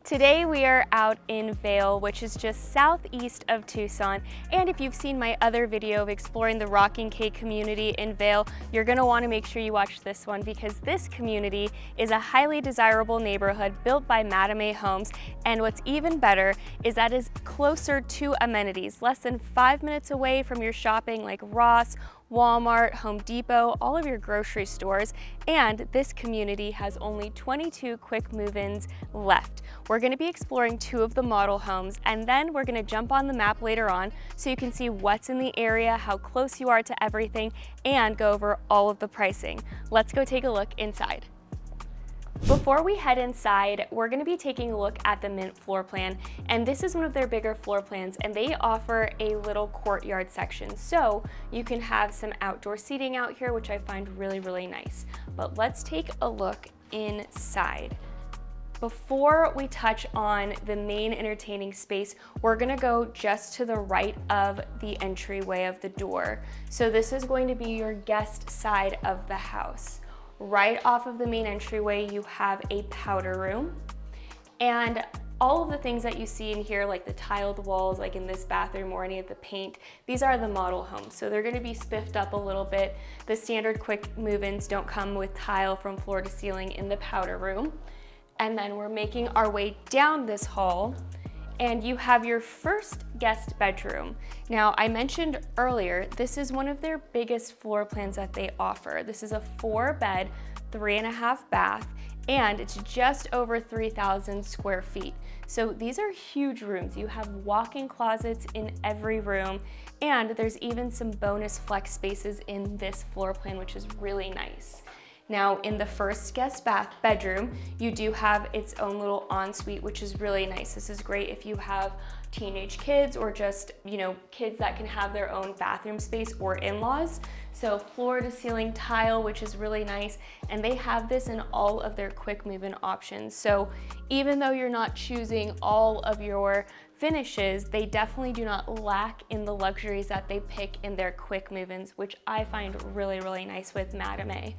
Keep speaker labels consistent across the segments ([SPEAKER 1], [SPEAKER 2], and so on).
[SPEAKER 1] Today we are out in Vail, which is just southeast of Tucson, and if you've seen my other video of exploring the Rocking Cake community in Vail, you're going to want to make sure you watch this one because this community is a highly desirable neighborhood built by Mattamy Homes, and what's even better is that it's closer to amenities, less than 5 minutes away from your shopping like Ross, Walmart, Home Depot, all of your grocery stores, and this community has only 22 quick move-ins left. We're going to be exploring 2 of the model homes, and then we're going to jump on the map later on so you can see what's in the area, how close you are to everything, and go over all of the pricing. Let's go take a look inside. Before we head inside, we're going to be taking a look at the Mint floor plan, and this is one of their bigger floor plans, and they offer a little courtyard section, so you can have some outdoor seating out here, which I find really nice. But let's take a look inside. Before we touch on the main entertaining space, we're going to go just to the right of the entryway of the door. So this is going to be your guest side of the house. Right off of the main entryway, you have a powder room, and all of the things that you see in here, like the tiled walls, like in this bathroom or any of the paint, these are the model homes. So they're gonna be spiffed up a little bit. The standard quick move-ins don't come with tile from floor to ceiling in the powder room. And then we're making our way down this hall, and you have your first guest bedroom. Now, I mentioned earlier, this is one of their biggest floor plans that they offer. This is a 4-bed, 3.5 bath, and it's just over 3,000 square feet. So these are huge rooms. You have walk-in closets in every room, and there's even some bonus flex spaces in this floor plan, which is really nice. Now, in the first guest bedroom, you do have its own little ensuite, which is really nice. This is great if you have teenage kids or just, kids that can have their own bathroom space or in-laws. So floor to ceiling tile, which is really nice. And they have this in all of their quick move-in options. So even though you're not choosing all of your finishes, they definitely do not lack in the luxuries that they pick in their quick move-ins, which I find really nice with Mattamy.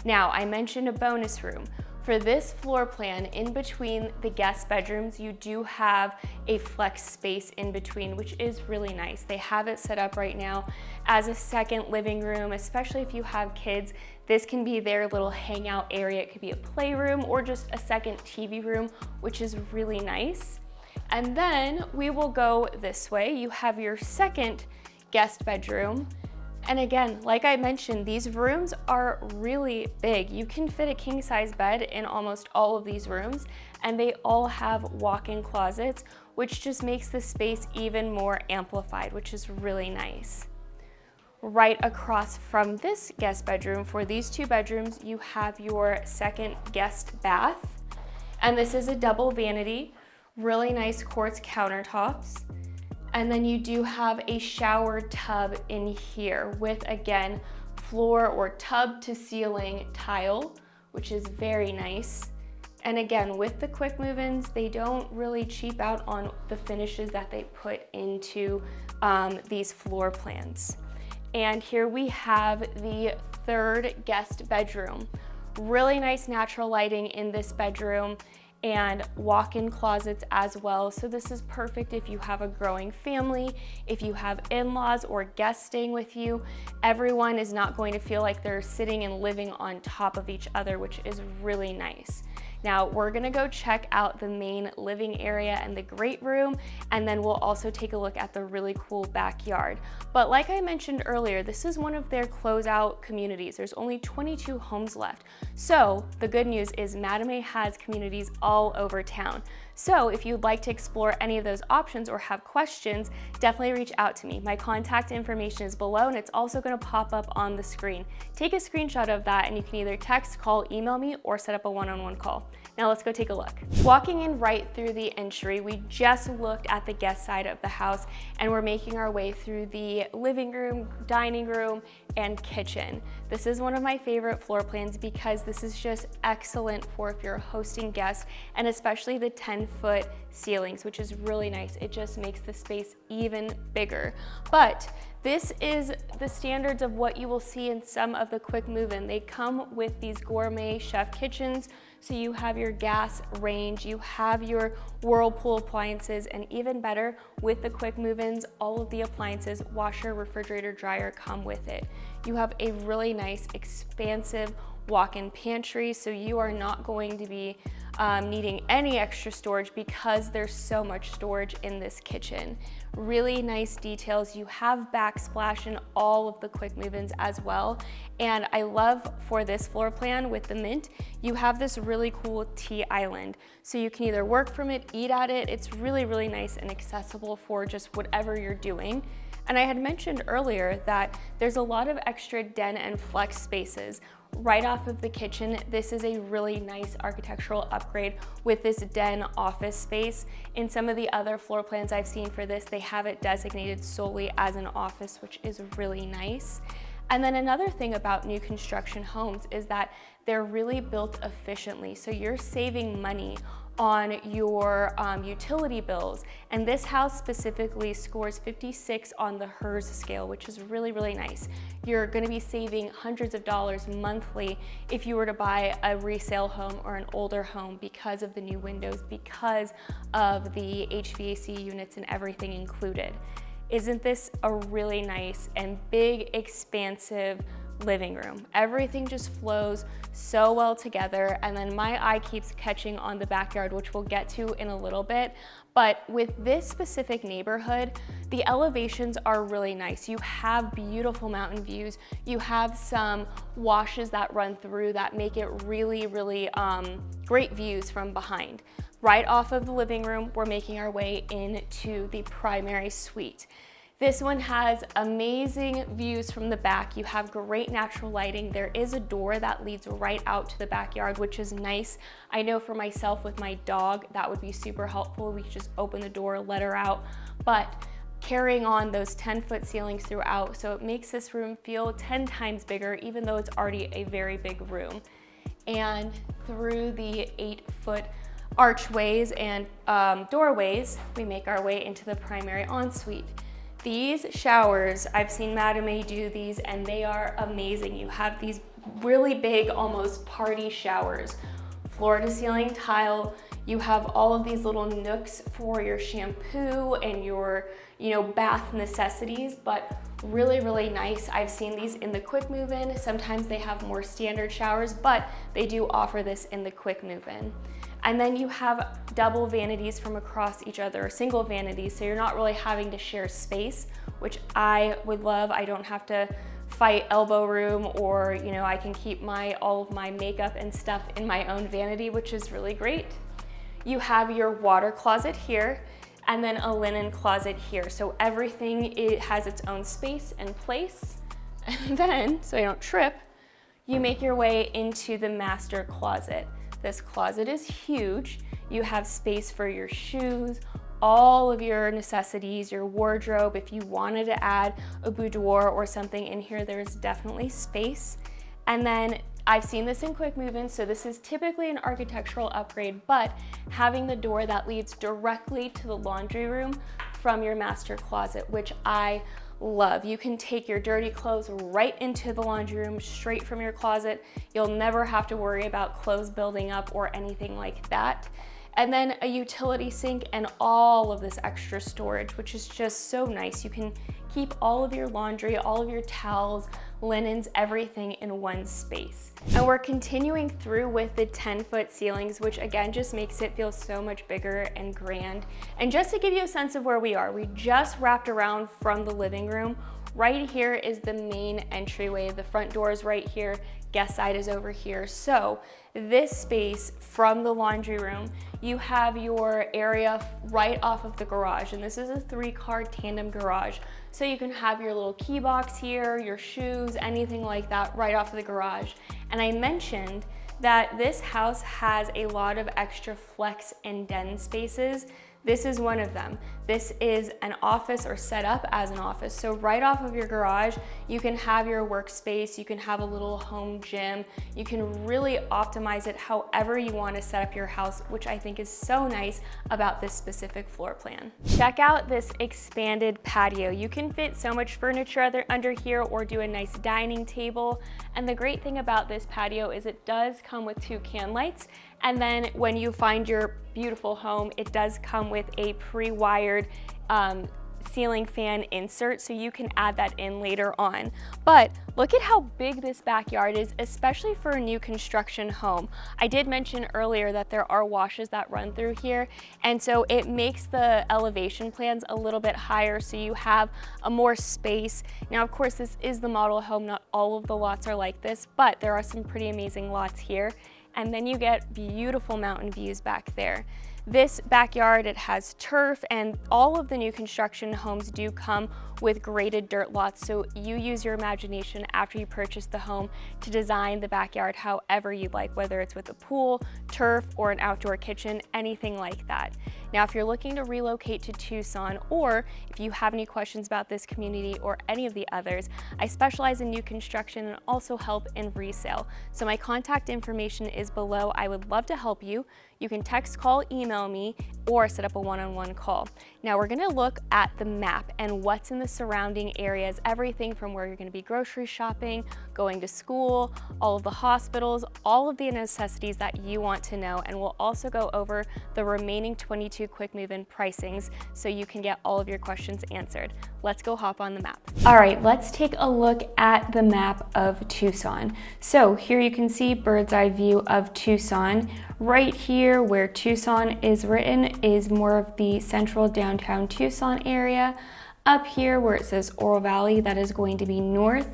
[SPEAKER 1] Now, I mentioned a bonus room. For this floor plan, in between the guest bedrooms, you do have a flex space in between, which is really nice. They have it set up right now as a second living room, especially if you have kids. This can be their little hangout area. It could be a playroom or just a second TV room, which is really nice. And then we will go this way. You have your second guest bedroom. And again, like I mentioned, these rooms are really big. You can fit a king-size bed in almost all of these rooms, and they all have walk-in closets, which just makes the space even more amplified, which is really nice. Right across from this guest bedroom, for these 2 bedrooms, you have your second guest bath. And this is a double vanity, really nice quartz countertops. And then you do have a shower tub in here with, again, floor or tub to ceiling tile, which is very nice. And again, with the quick move-ins, they don't really cheap out on the finishes that they put into these floor plans. And here we have the 3rd guest bedroom. Really nice natural lighting in this bedroom, and walk-in closets as well. So this is perfect if you have a growing family, if you have in-laws or guests staying with you. Everyone is not going to feel like they're sitting and living on top of each other, which is really nice. Now, we're gonna go check out the main living area and the great room, and then we'll also take a look at the really cool backyard. But like I mentioned earlier, this is one of their closeout communities. There's only 22 homes left. So the good news is Mattamy has communities all over town. So if you'd like to explore any of those options or have questions, definitely reach out to me. My contact information is below, and it's also gonna pop up on the screen. Take a screenshot of that, and you can either text, call, email me, or set up a one-on-one call. Now let's go take a look. Walking in right through the entry, we just looked at the guest side of the house, and we're making our way through the living room, dining room, and kitchen. This is one of my favorite floor plans because this is just excellent for if you're hosting guests, and especially the 10-foot ceilings, which is really nice. It just makes the space even bigger. But this is the standards of what you will see in some of the quick move-in. They come with these gourmet chef kitchens, So you have your gas range, you have your Whirlpool appliances, and even better, with the quick move-ins, all of the appliances, washer, refrigerator, dryer come with it. You have a really nice, expansive walk-in pantry, so you are not going to be needing any extra storage because there's so much storage in this kitchen. Really nice details. You have backsplash in all of the quick move-ins as well. And I love for this floor plan with the mint, you have this really cool tea island. So you can either work from it, eat at it. It's really, really nice and accessible for just whatever you're doing. And I had mentioned earlier that there's a lot of extra den and flex spaces. Right off of the kitchen, this is a really nice architectural upgrade with this den office space. In some of the other floor plans I've seen for this, they have it designated solely as an office, which is really nice. And then another thing about new construction homes is that they're really built efficiently. So you're saving money on your utility bills. And this house specifically scores 56 on the HERS scale, which is really, really nice. You're gonna be saving hundreds of dollars monthly if you were to buy a resale home or an older home because of the new windows, because of the HVAC units and everything included. Isn't this a really nice and big, expansive living room? Everything just flows so well together, and then my eye keeps catching on the backyard, which we'll get to in a little bit. But with this specific neighborhood, the elevations are really nice. You have beautiful mountain views. You have some washes that run through that make it really, really great views from behind. Right off of the living room, we're making our way into the primary suite. This one has amazing views from the back. You have great natural lighting. There is a door that leads right out to the backyard, which is nice. I know for myself with my dog, that would be super helpful. We could just open the door, let her out. But carrying on those 10-foot ceilings throughout, so it makes this room feel 10 times bigger, even though it's already a very big room. And through the 8-foot archways and doorways, we make our way into the primary ensuite. These showers, I've seen Mattamy do these and they are amazing. You have these really big, almost party showers, floor to ceiling tile. You have all of these little nooks for your shampoo and your, bath necessities, but really, really nice. I've seen these in the quick move-in. Sometimes they have more standard showers, but they do offer this in the quick move-in. And then you have double vanities from across each other, or single vanities, so you're not really having to share space, which I would love. I don't have to fight elbow room, or I can keep all of my makeup and stuff in my own vanity, which is really great. You have your water closet here, and then a linen closet here. So everything has its own space and place. And then, so you don't trip, you make your way into the master closet. This closet is huge. You have space for your shoes, all of your necessities, your wardrobe. If you wanted to add a boudoir or something in here, there's definitely space. And then I've seen this in quick move-in, so this is typically an architectural upgrade, but having the door that leads directly to the laundry room from your master closet, which I love. You can take your dirty clothes right into the laundry room straight from your closet. You'll never have to worry about clothes building up or anything like that. And then a utility sink and all of this extra storage, which is just so nice. You can keep all of your laundry, all of your towels, linens, everything in one space. And we're continuing through with the 10-foot ceilings, which again just makes it feel so much bigger and grand. And just to give you a sense of where we are, we just wrapped around from the living room. Right here is the main entryway. The front door is right here. Guest side is over here. So this space from the laundry room, you have your area right off of the garage, and this is a 3-car tandem garage. So you can have your little key box here, your shoes, anything like that right off of the garage. And I mentioned that this house has a lot of extra flex and den spaces. This is one of them. This is an office or set up as an office. So right off of your garage, you can have your workspace, you can have a little home gym, you can really optimize it however you want to set up your house, which I think is so nice about this specific floor plan. Check out this expanded patio. You can fit so much furniture under here or do a nice dining table. And the great thing about this patio is it does come with 2 can lights, And then when you find your beautiful home, it does come with a pre-wired ceiling fan insert, so you can add that in later on. But look at how big this backyard is, especially for a new construction home. I did mention earlier that there are washes that run through here, and so it makes the elevation plans a little bit higher, so you have a more space. Now, of course, this is the model home. Not all of the lots are like this, but there are some pretty amazing lots here. And then you get beautiful mountain views back there. This backyard, it has turf, and all of the new construction homes do come with graded dirt lots, so you use your imagination after you purchase the home to design the backyard however you'd like, whether it's with a pool, turf, or an outdoor kitchen, anything like that. Now, if you're looking to relocate to Tucson, or if you have any questions about this community or any of the others, I specialize in new construction and also help in resale. So my contact information is below. I would love to help you. You can text, call, email me, or set up a one-on-one call. Now we're gonna look at the map and what's in the surrounding areas, everything from where you're gonna be grocery shopping, going to school, all of the hospitals, all of the necessities that you want to know, and we'll also go over the remaining 22 quick move-in pricings so you can get all of your questions answered. Let's go hop on the map. All right, let's take a look at the map of Tucson. So here you can see bird's eye view of Tucson. Right here where Tucson is written is more of the central downtown Tucson area. Up here where it says Oro Valley, that is going to be north.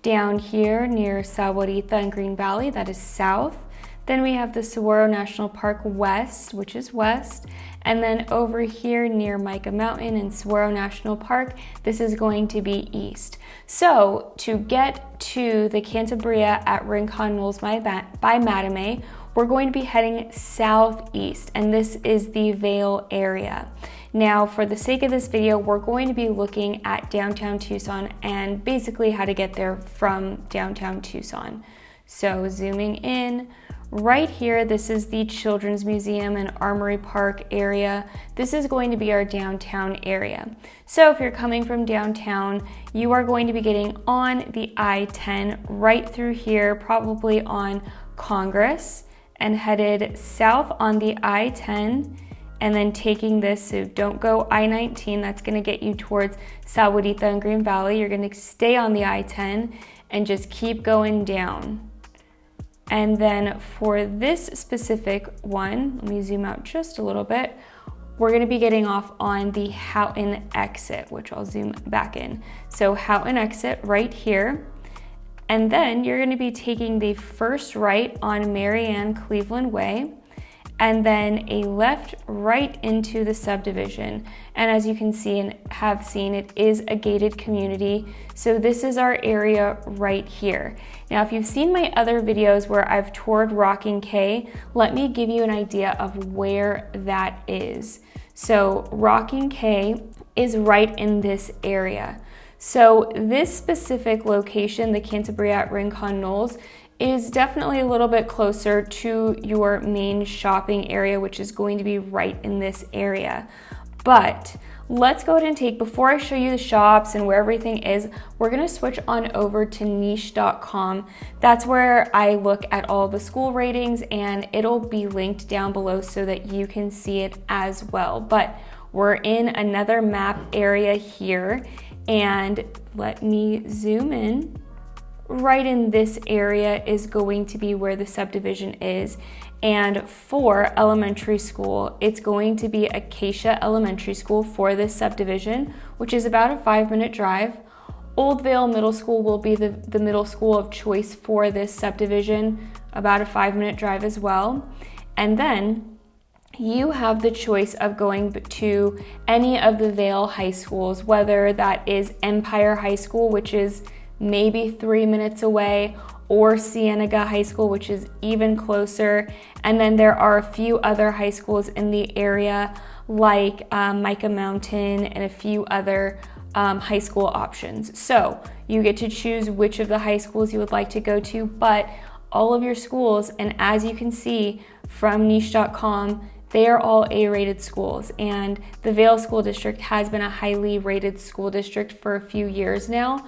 [SPEAKER 1] Down here near Sahuarita and Green Valley, that is south. Then we have the Saguaro National Park west, which is west. And then over here near Mica Mountain and Saguaro National Park, this is going to be east. So to get to the Cantabria at Rincon Knolls by Mattamy, we're going to be heading southeast, and this is the Vail area. Now, for the sake of this video, we're going to be looking at downtown Tucson and basically how to get there from downtown Tucson. So zooming in, right here, this is the Children's Museum and Armory Park area. This is going to be our downtown area. So if you're coming from downtown, you are going to be getting on the I-10 right through here, probably on Congress, and headed south on the I-10, and then taking this, so don't go I-19, that's gonna get you towards Sahuarita and Green Valley. You're gonna stay on the I-10 and just keep going down. And then for this specific one, let me zoom out just a little bit, we're gonna be getting off on the Houghton exit, which I'll zoom back in. So Houghton exit right here. And then you're gonna be taking the first right on Marianne Cleveland Way, and then a left right into the subdivision. And as you can see and have seen, it is a gated community. So this is our area right here. Now, if you've seen my other videos where I've toured Rocking K, let me give you an idea of where that is. So Rocking K is right in this area. So this specific location, the Cantabria at Rincon Knolls, is definitely a little bit closer to your main shopping area, which is going to be right in this area. But let's go ahead and take, before I show you the shops and where everything is, we're gonna switch on over to niche.com. That's where I look at all the school ratings, and it'll be linked down below so that you can see it as well. But we're in another map area here, and let me zoom in. Right in this area is going to be where the subdivision is. And for elementary school, it's going to be Acacia Elementary School for this subdivision, which is about a 5-minute drive. Old Vail Middle School will be the middle school of choice for this subdivision, about a 5-minute drive as well. And then you have the choice of going to any of the Vail high schools, whether that is Empire High School, which is maybe 3 minutes away, or Cienega High School, which is even closer. And then there are a few other high schools in the area, like Mica Mountain and a few other high school options. So you get to choose which of the high schools you would like to go to, but all of your schools, and as you can see from niche.com, they are all A-rated schools, and the Vail School District has been a highly rated school district for a few years now.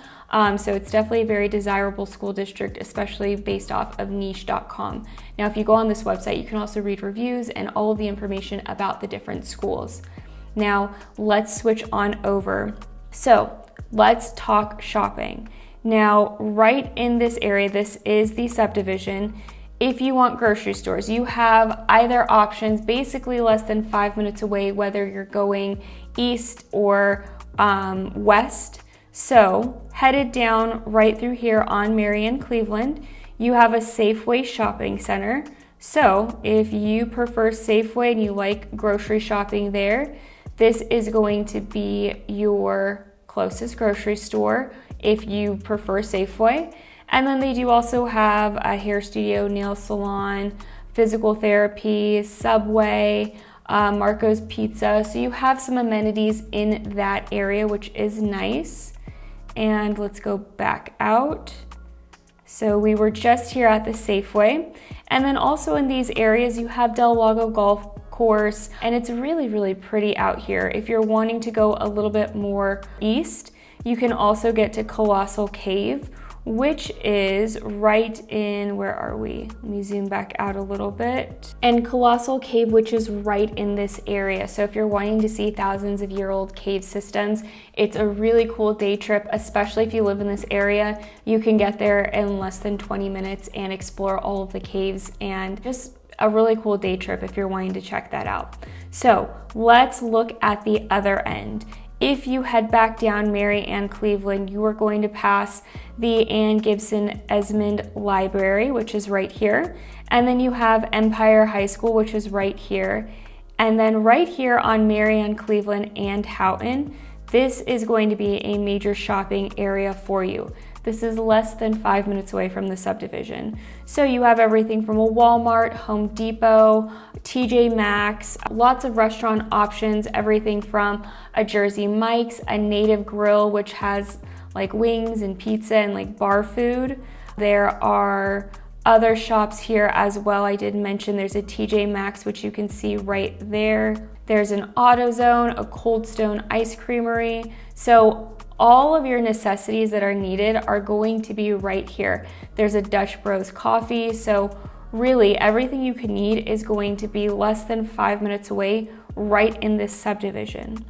[SPEAKER 1] So it's definitely a very desirable school district, especially based off of niche.com. Now, if you go on this website, you can also read reviews and all of the information about the different schools. Now, let's switch on over. So let's talk shopping. Now, right in this area, this is the subdivision. If you want grocery stores, you have either options basically less than 5 minutes away, whether you're going east or west. So headed down right through here on Marion Cleveland, you have a Safeway shopping center. So if you prefer Safeway and you like grocery shopping there, this is going to be your closest grocery store if you prefer Safeway. And then they do also have a hair studio, nail salon, physical therapy, Subway, Marco's Pizza. So you have some amenities in that area, which is nice. And let's go back out. So we were just here at the Safeway. And then also in these areas, you have Del Lago Golf Course, and it's really, really pretty out here. If you're wanting to go a little bit more east, you can also get to Colossal Cave, which is right in, where are we? Let me zoom back out a little bit. And Colossal Cave, which is right in this area. So if you're wanting to see thousands of year old cave systems, it's a really cool day trip, especially if you live in this area. You can get there in less than 20 minutes and explore all of the caves, and just a really cool day trip if you're wanting to check that out. So let's look at the other end. If you head back down Mary Ann Cleveland, you are going to pass the Ann Gibson Esmond Library, which is right here. And then you have Empire High School, which is right here. And then right here on Mary Ann Cleveland and Houghton, this is going to be a major shopping area for you. This is less than 5 minutes away from the subdivision. So you have everything from a Walmart, Home Depot, TJ Maxx, lots of restaurant options, everything from a Jersey Mike's, a Native Grill, which has like wings and pizza and like bar food. There are other shops here as well. I did mention there's a TJ Maxx, which you can see right there. There's an AutoZone, a Cold Stone ice creamery. So all of your necessities that are needed are going to be right here. There's a Dutch Bros coffee. So really everything you could need is going to be less than 5 minutes away right in this subdivision.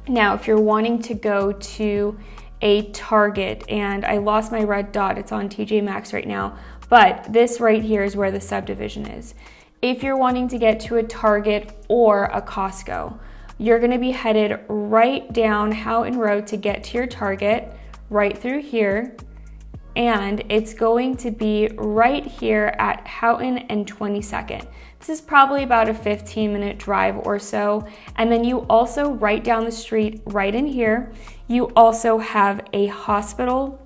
[SPEAKER 1] Now, if you're wanting to go to a Target, and I lost my red dot, it's on TJ Maxx right now, but this right here is where the subdivision is. If you're wanting to get to a Target or a Costco, you're gonna be headed right down Houghton Road to get to your Target, right through here, and it's going to be right here at Houghton and 22nd. This is probably about a 15-minute drive or so. And then you also, right down the street, right in here, you also have a hospital,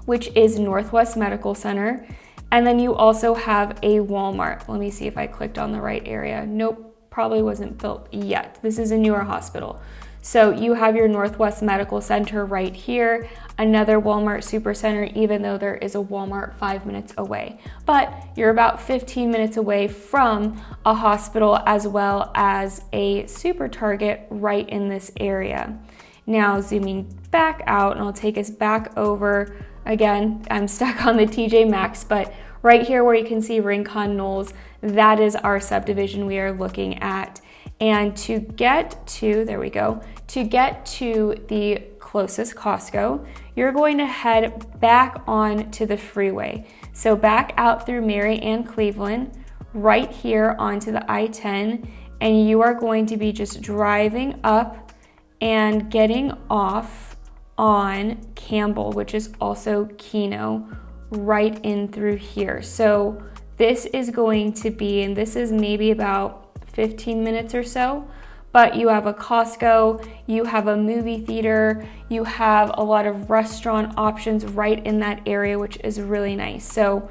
[SPEAKER 1] which is Northwest Medical Center. And then you also have a Walmart. Let me see if I clicked on the right area. Nope. Probably wasn't built yet. This is a newer hospital. So you have your Northwest Medical Center right here, another Walmart Supercenter, even though there is a Walmart 5 minutes away. But you're about 15 minutes away from a hospital as well as a Super Target right in this area. Now zooming back out, and I'll take us back over. Again, I'm stuck on the TJ Maxx, but right here where you can see Rincon Knolls, that is our subdivision we are looking at. And to get to, there we go, to get to the closest Costco, you're going to head back on to the freeway. So back out through Mary Ann Cleveland, right here onto the I-10, and you are going to be just driving up and getting off on Campbell, which is also Keno, right in through here. So this is going to be, and this is maybe about 15 minutes or so, but you have a Costco, you have a movie theater, you have a lot of restaurant options right in that area, which is really nice. So,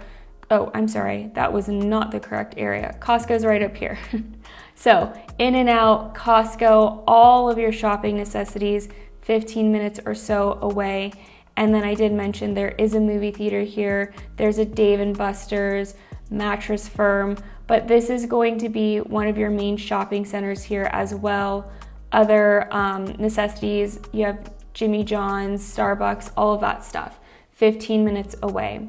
[SPEAKER 1] oh, I'm sorry, that was not the correct area. Costco's right up here. So, In-N-Out, Costco, all of your shopping necessities, 15 minutes or so away. And then I did mention there is a movie theater here. There's a Dave & Buster's, Mattress Firm, but this is going to be one of your main shopping centers here as well. Other necessities, you have Jimmy John's, Starbucks, all of that stuff, 15 minutes away.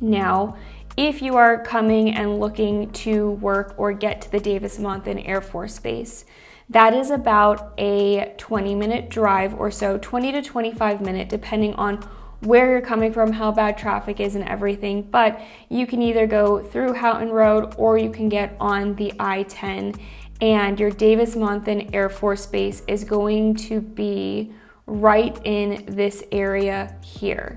[SPEAKER 1] Now, if you are coming and looking to work or get to the Davis-Monthan Air Force Base, that is about a 20-minute drive or so, 20 to 25 minutes, depending on where you're coming from, how bad traffic is and everything. But you can either go through Houghton Road or you can get on the I-10, and your Davis-Monthan Air Force Base is going to be right in this area here.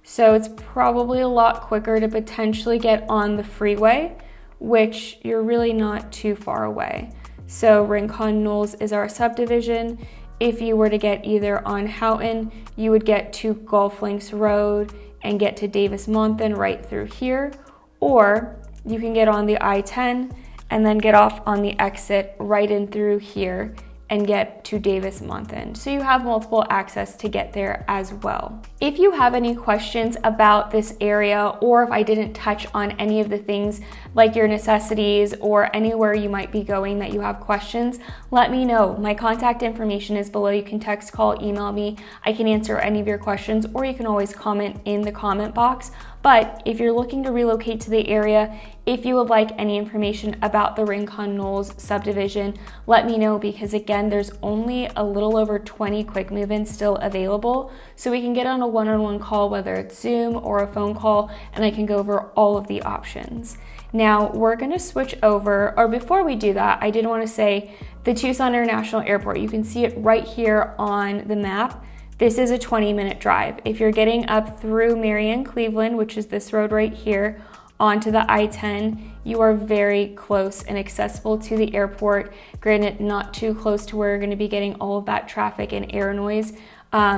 [SPEAKER 1] So it's probably a lot quicker to potentially get on the freeway, which you're really not too far away. So Rincon Knolls is our subdivision. If you were to get either on Houghton, you would get to Golf Links Road and get to Davis-Monthan right through here, or you can get on the I-10 and then get off on the exit right in through here and get to Davis-Monthan. So you have multiple access to get there as well. If you have any questions about this area, or if I didn't touch on any of the things like your necessities or anywhere you might be going that you have questions, let me know. My contact information is below. You can text, call, email me. I can answer any of your questions, or you can always comment in the comment box. But if you're looking to relocate to the area, if you would like any information about the Rincon Knolls subdivision, let me know, because again, there's only a little over 20 quick move-ins still available. So we can get on a one-on-one call, whether it's Zoom or a phone call, and I can go over all of the options. Now we're gonna switch over, or before we do that, I did wanna say the Tucson International Airport, you can see it right here on the map. This is a 20-minute drive. If you're getting up through Marion, Cleveland, which is this road right here, onto the I-10, you are very close and accessible to the airport. Granted, not too close to where you're gonna be getting all of that traffic and air noise.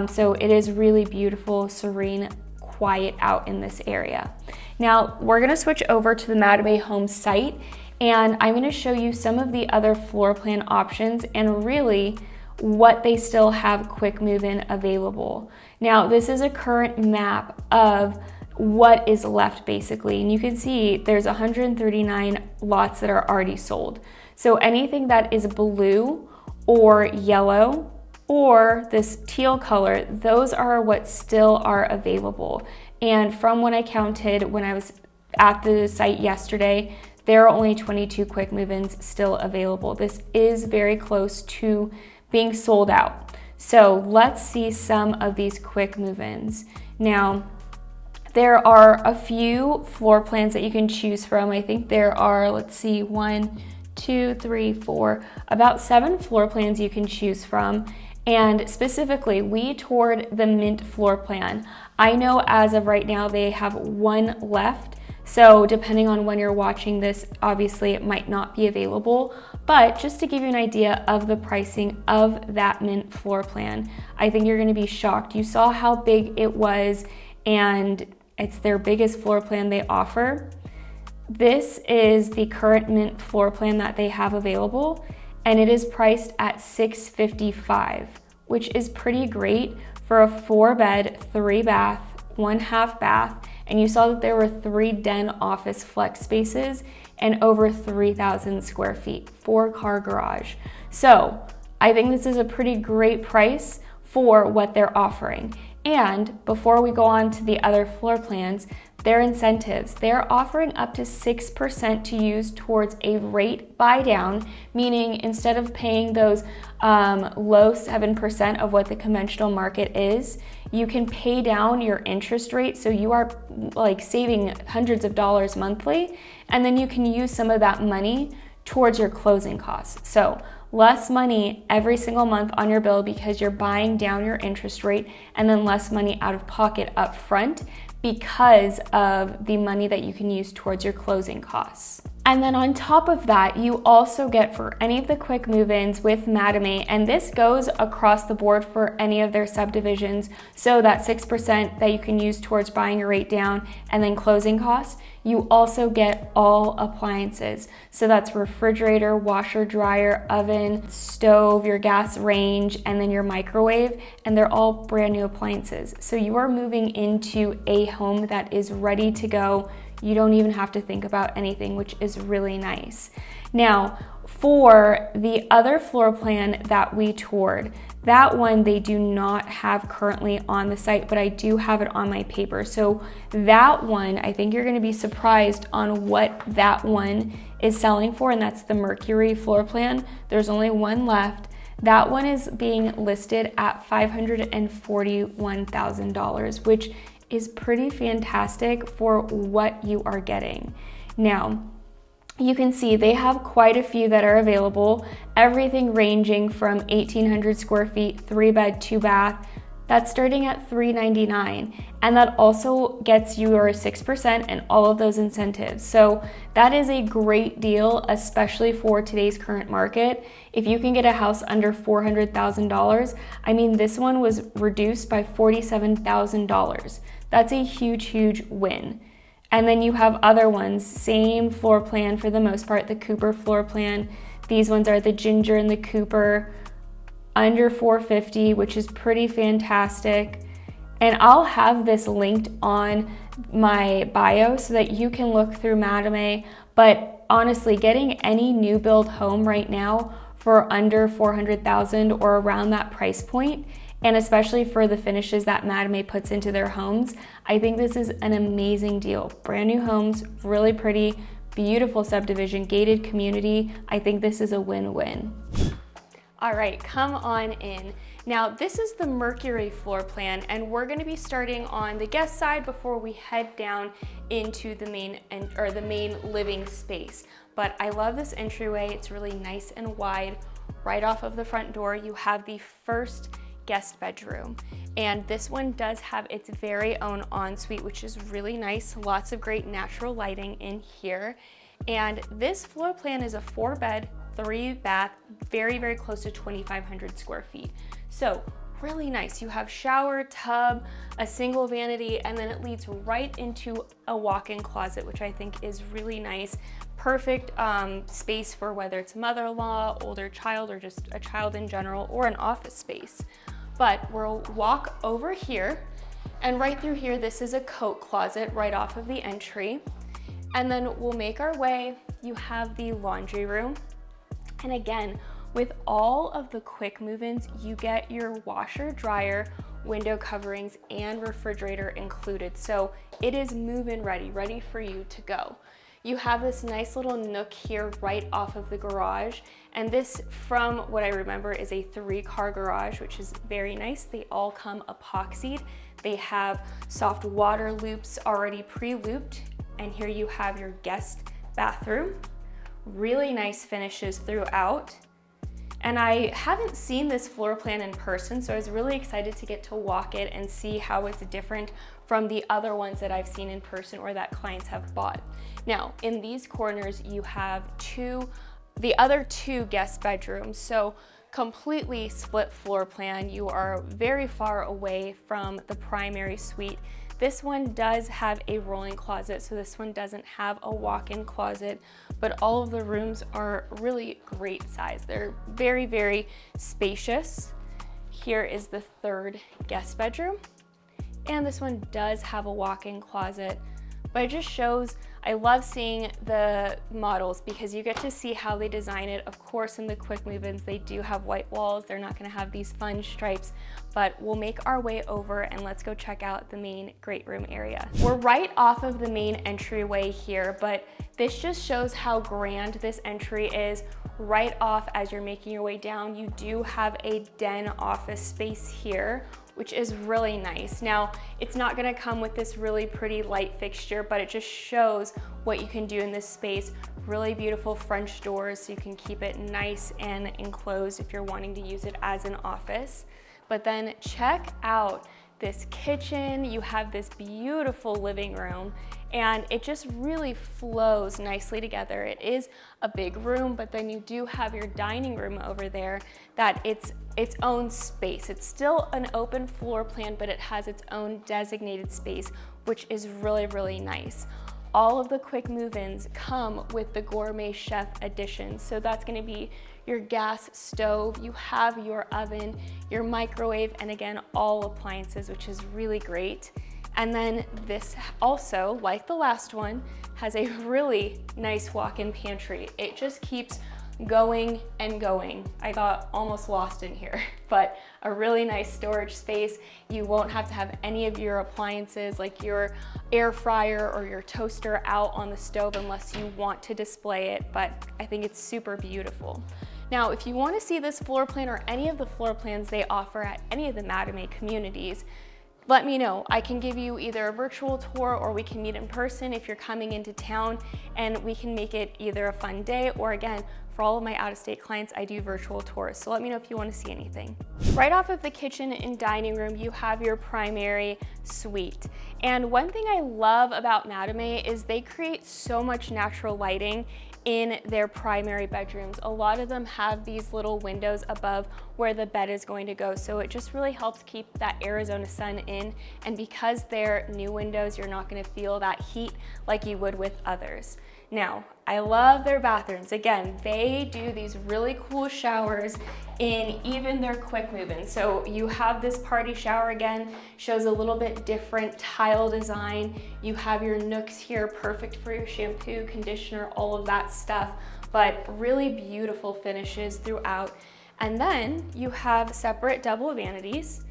[SPEAKER 1] So it is really beautiful, serene, quiet out in this area. Now, we're gonna switch over to the Mattamy home site, and I'm gonna show you some of the other floor plan options and really what they still have quick move-in available. Now, this is a current map of what is left basically, and you can see there's 139 lots that are already sold. So anything that is blue or yellow or this teal color, those are what still are available. And from when I counted when I was at the site yesterday, there are only 22 quick move-ins still available. This is very close to being sold out. So let's see some of these quick move-ins. Now, there are a few floor plans that you can choose from. I think there are, let's see, 1, 2, 3, 4, about 7 floor plans you can choose from. And specifically, we toured the Mint floor plan. I know as of right now, they have 1 left. So depending on when you're watching this, obviously it might not be available, but just to give you an idea of the pricing of that Mint floor plan, I think you're gonna be shocked. You saw how big it was, and it's their biggest floor plan they offer. This is the current Mint floor plan that they have available, and it is priced at $655, which is pretty great for a 4-bed, 3-bath, 1/2 bath. And you saw that there were 3 den office flex spaces and over 3,000 square feet, 4-car garage. So I think this is a pretty great price for what they're offering. And before we go on to the other floor plans, their incentives, they're offering up to 6% to use towards a rate buy down, meaning instead of paying those low 7% of what the conventional market is, you can pay down your interest rate. So you are like saving hundreds of dollars monthly, and then you can use some of that money towards your closing costs. So less money every single month on your bill because you're buying down your interest rate, and then less money out of pocket up front because of the money that you can use towards your closing costs. And then on top of that, you also get for any of the quick move-ins with Mattamy, and this goes across the board for any of their subdivisions, so that 6% that you can use towards buying your rate down and then closing costs, you also get all appliances. So that's refrigerator, washer, dryer, oven, stove, your gas range, and then your microwave, and they're all brand new appliances. So you are moving into a home that is ready to go. You don't even have to think about anything, which is really nice. Now, for the other floor plan that we toured, that one they do not have currently on the site, but I do have it on my paper. So that one, I think you're gonna be surprised on what that one is selling for, and that's the Mercury floor plan. There's only one left. That one is being listed at $541,000, which is pretty fantastic for what you are getting. Now, you can see they have quite a few that are available, everything ranging from 1,800 square feet, 3-bed, 2-bath. That's starting at $399, and that also gets your 6% and all of those incentives. So that is a great deal, especially for today's current market. If you can get a house under $400,000, I mean, this one was reduced by $47,000. That's a huge, huge win. And then you have other ones, same floor plan for the most part, the Cooper floor plan. These ones are the Ginger and the Cooper, under $450,000, which is pretty fantastic. And I'll have this linked on my bio so that you can look through Mattamy. But honestly, getting any new build home right now for under $400,000 or around that price point, and especially for the finishes that Mattamy puts into their homes, I think this is an amazing deal. Brand new homes, really pretty, beautiful subdivision, gated community. I think this is a win-win. All right, come on in. Now, this is the Mercury floor plan, and we're gonna be starting on the guest side before we head down into the main living space. But I love this entryway. It's really nice and wide. Right off of the front door, you have the first guest bedroom. And this one does have its very own ensuite, which is really nice. Lots of great natural lighting in here. And this floor plan is a 4-bed, 3-bath, very, very close to 2,500 square feet. So really nice. You have shower, tub, a single vanity, and then it leads right into a walk-in closet, which I think is really nice. Perfect space for whether it's mother-in-law, older child, or just a child in general, or an office space. But we'll walk over here, and right through here, this is a coat closet right off of the entry. And then we'll make our way. You have the laundry room. And again, with all of the quick move-ins, you get your washer, dryer, window coverings, and refrigerator included. So it is move-in ready, ready for you to go. You have this nice little nook here right off of the garage. And this, from what I remember, is a 3-car garage, which is very nice. They all come epoxied. They have soft water loops already pre-looped. And here you have your guest bathroom. Really nice finishes throughout. And I haven't seen this floor plan in person, so I was really excited to get to walk it and see how it's different from the other ones that I've seen in person or that clients have bought. Now, in these corners, you have the other two guest bedrooms. So completely split floor plan. You are very far away from the primary suite. This one does have a rolling closet, so this one doesn't have a walk-in closet, but all of the rooms are really great size. They're very, very spacious. Here is the 3rd guest bedroom, and this one does have a walk-in closet, but it just shows, I love seeing the models because you get to see how they design it. Of course, in the quick move-ins, they do have white walls. They're not gonna have these fun stripes, but we'll make our way over and let's go check out the main great room area. We're right off of the main entryway here, but this just shows how grand this entry is. Right off as you're making your way down, you do have a den office space here, which is really nice. Now, it's not gonna come with this really pretty light fixture, but it just shows what you can do in this space. Really beautiful French doors, so you can keep it nice and enclosed if you're wanting to use it as an office. But then check out this kitchen. You have this beautiful living room, and it just really flows nicely together. It is a big room, but then you do have your dining room over there that it's its own space. It's still an open floor plan, but it has its own designated space, which is really, really nice. All of the quick move-ins come with the Gourmet Chef Edition. So that's gonna be your gas stove, you have your oven, your microwave, and again, all appliances, which is really great. And then this also, like the last one, has a really nice walk-in pantry. It just keeps going and going. I got almost lost in here, but a really nice storage space. You won't have to have any of your appliances like your air fryer or your toaster out on the stove unless you want to display it, but I think it's super beautiful. Now, if you want to see this floor plan or any of the floor plans they offer at any of the Mattamy communities, let me know. I can give you either a virtual tour or we can meet in person if you're coming into town, and we can make it either a fun day or, again, for all of my out-of-state clients, I do virtual tours. So let me know if you want to see anything. Right off of the kitchen and dining room, you have your primary suite. And one thing I love about Mattamy is they create so much natural lighting in their primary bedrooms. A lot of them have these little windows above where the bed is going to go, so it just really helps keep that Arizona sun in, and because they're new windows, you're not going to feel that heat like you would with others. Now, I love their bathrooms. Again, they do these really cool showers in even their quick move-in. So you have this party shower, again, shows a little bit different tile design. You have your nooks here, perfect for your shampoo, conditioner, all of that stuff, but really beautiful finishes throughout. And then you have separate double vanities.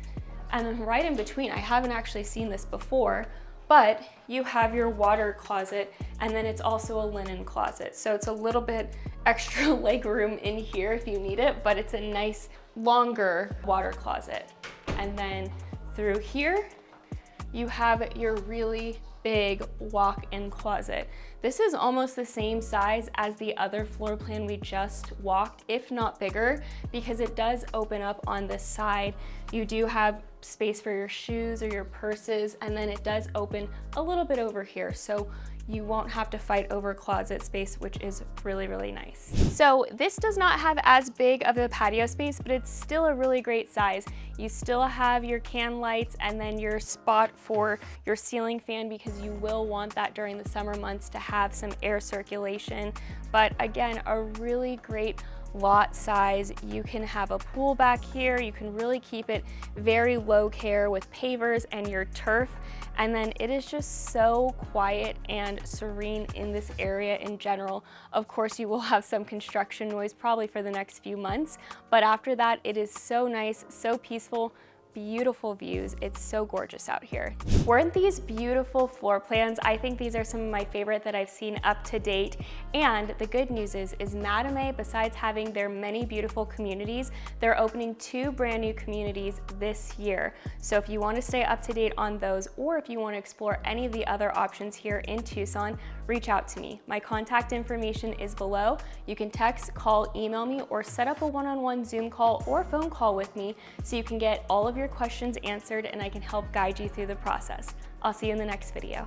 [SPEAKER 1] And then right in between, I haven't actually seen this before, but you have your water closet, and then it's also a linen closet. So it's a little bit extra leg room in here if you need it, but it's a nice longer water closet. And then through here, you have your really big walk-in closet. This is almost the same size as the other floor plan we just walked, if not bigger, because it does open up on this side. You do have space for your shoes or your purses, and then it does open a little bit over here. So you won't have to fight over closet space, which is really, really nice. So this does not have as big of a patio space, but it's still a really great size. You still have your can lights and then your spot for your ceiling fan, because you will want that during the summer months to have some air circulation. But again, a really great lot size. You can have a pool back here. You can really keep it very low care with pavers and your turf. And then it is just so quiet and serene in this area in general. Of course, you will have some construction noise probably for the next few months, but after that, it is so nice, so peaceful, beautiful views. It's so gorgeous out here. Weren't these beautiful floor plans? I think these are some of my favorite that I've seen up to date. And the good news is Mattamy, besides having their many beautiful communities, they're opening 2 brand new communities this year. So if you want to stay up to date on those, or if you want to explore any of the other options here in Tucson, reach out to me. My contact information is below. You can text, call, email me, or set up a one-on-one Zoom call or phone call with me so you can get all of your questions answered and I can help guide you through the process. I'll see you in the next video.